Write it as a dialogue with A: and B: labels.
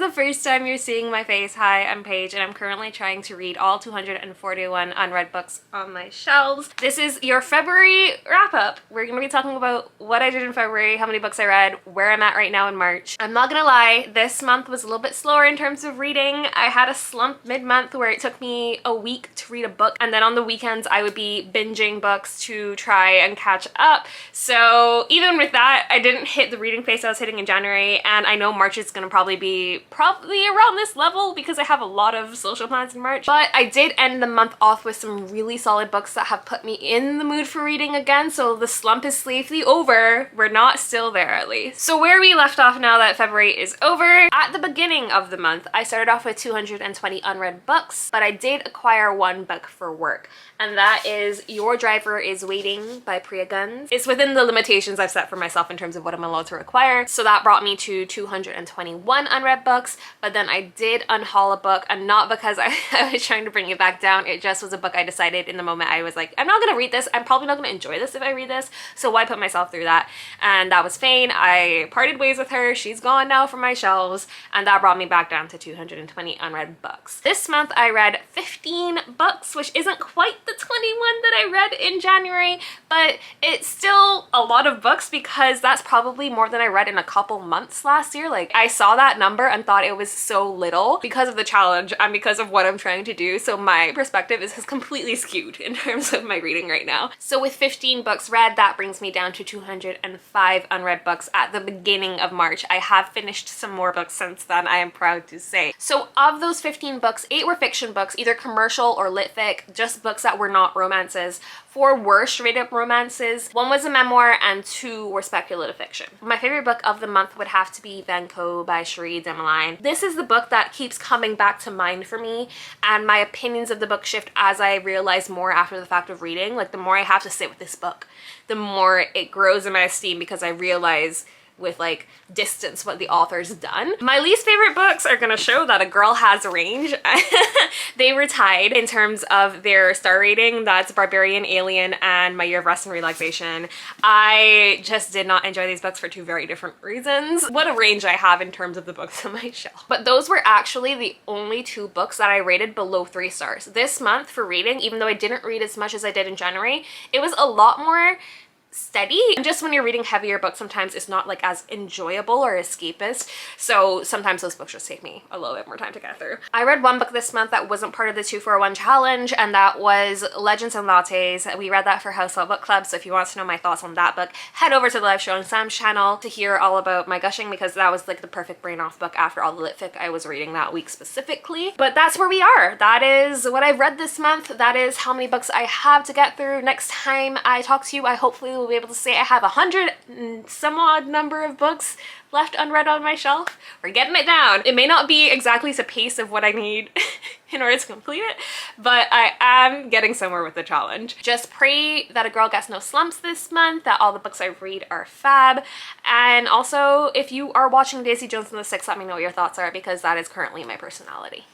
A: the first time you're seeing my face, hi, I'm Paige, and I'm currently trying to read all 241 unread books on my shelves. This is your February wrap-up. We're gonna be talking about what I did in February, how many books I read, where I'm at right now in March. I'm not gonna lie, this month was a little bit slower in terms of reading. I had a slump mid-month where it took me a week to read a book, and then on the weekends I would be binging books to try and catch up. So even with that, I didn't hit the reading pace I was hitting in January, and I know March is gonna probably around this level because I have a lot of social plans in March. But I did end the month off with some really solid books that have put me in the mood for reading again, so the slump is safely over. We're not still there, at least. So where we left off now that February is over, at the beginning of the month, I started off with 220 unread books, but I did acquire one book for work, and that is Your Driver is Waiting by Priya Guns. It's within the limitations I've set for myself in terms of what I'm allowed to acquire, so that brought me to 221 unread books. But then I did unhaul a book, and not because I was trying to bring it back down. It just was a book I decided in the moment. I was like, I'm not gonna read this. I'm probably not gonna enjoy this if I read this, so why put myself through that? And that was Fane. I parted ways with her. She's gone now from my shelves, and that brought me back down to 220 unread books. This month I read 15 books, which isn't quite the 21 that I read in January, but it's still a lot of books because that's probably more than I read in a couple months last year. Like, I saw that number and thought it was so little because of the challenge and because of what I'm trying to do, so my perspective is completely skewed in terms of my reading right now. So with 15 books read, that brings me down to 205 unread books at the beginning of March. I have finished some more books since then, I am proud to say. So of those 15 books, 8 were fiction books, either commercial or lit fic, just books that were not romances. 4 were straight up romances, 1 was a memoir, and 2 were speculative fiction. My favorite book of the month would have to be Van Gogh by Cherie Demeline. This is the book that keeps coming back to mind for me, and my opinions of the book shift as I realize more after the fact of reading. Like, the more I have to sit with this book, the more it grows in my esteem because I realize with like distance what the author's done. My least favorite books are gonna show that a girl has a range. They were tied in terms of their star rating. That's Barbarian, Alien, and My Year of Rest and Relaxation. I just did not enjoy these books for 2 very different reasons. What a range I have in terms of the books on my shelf. But those were actually the only 2 books that I rated below 3 stars. This month for reading, even though I didn't read as much as I did in January, it was a lot more steady. And just when you're reading heavier books, sometimes it's not like as enjoyable or escapist, so sometimes those books just take me a little bit more time to get through. I read one book this month that wasn't part of the 2-for-1 challenge, and that was Legends and Lattes. We read that for Houseful Book Club, so if you want to know my thoughts on that book, head over to the Live Show on Sam's channel to hear all about my gushing, because that was like the perfect brain off book after all the lit fic I was reading that week specifically. But that's where we are. That is what I've read this month. That is how many books I have to get through. Next time I talk to you, I hopefully will be able to say I have 100 and some odd number of books left unread on my shelf. We're getting it down. It may not be exactly the pace of what I need in order to complete it, but I am getting somewhere with the challenge. Just pray that a girl gets no slumps this month, that all the books I read are fab, and also if you are watching Daisy Jones and the Six, let me know what your thoughts are, because that is currently my personality.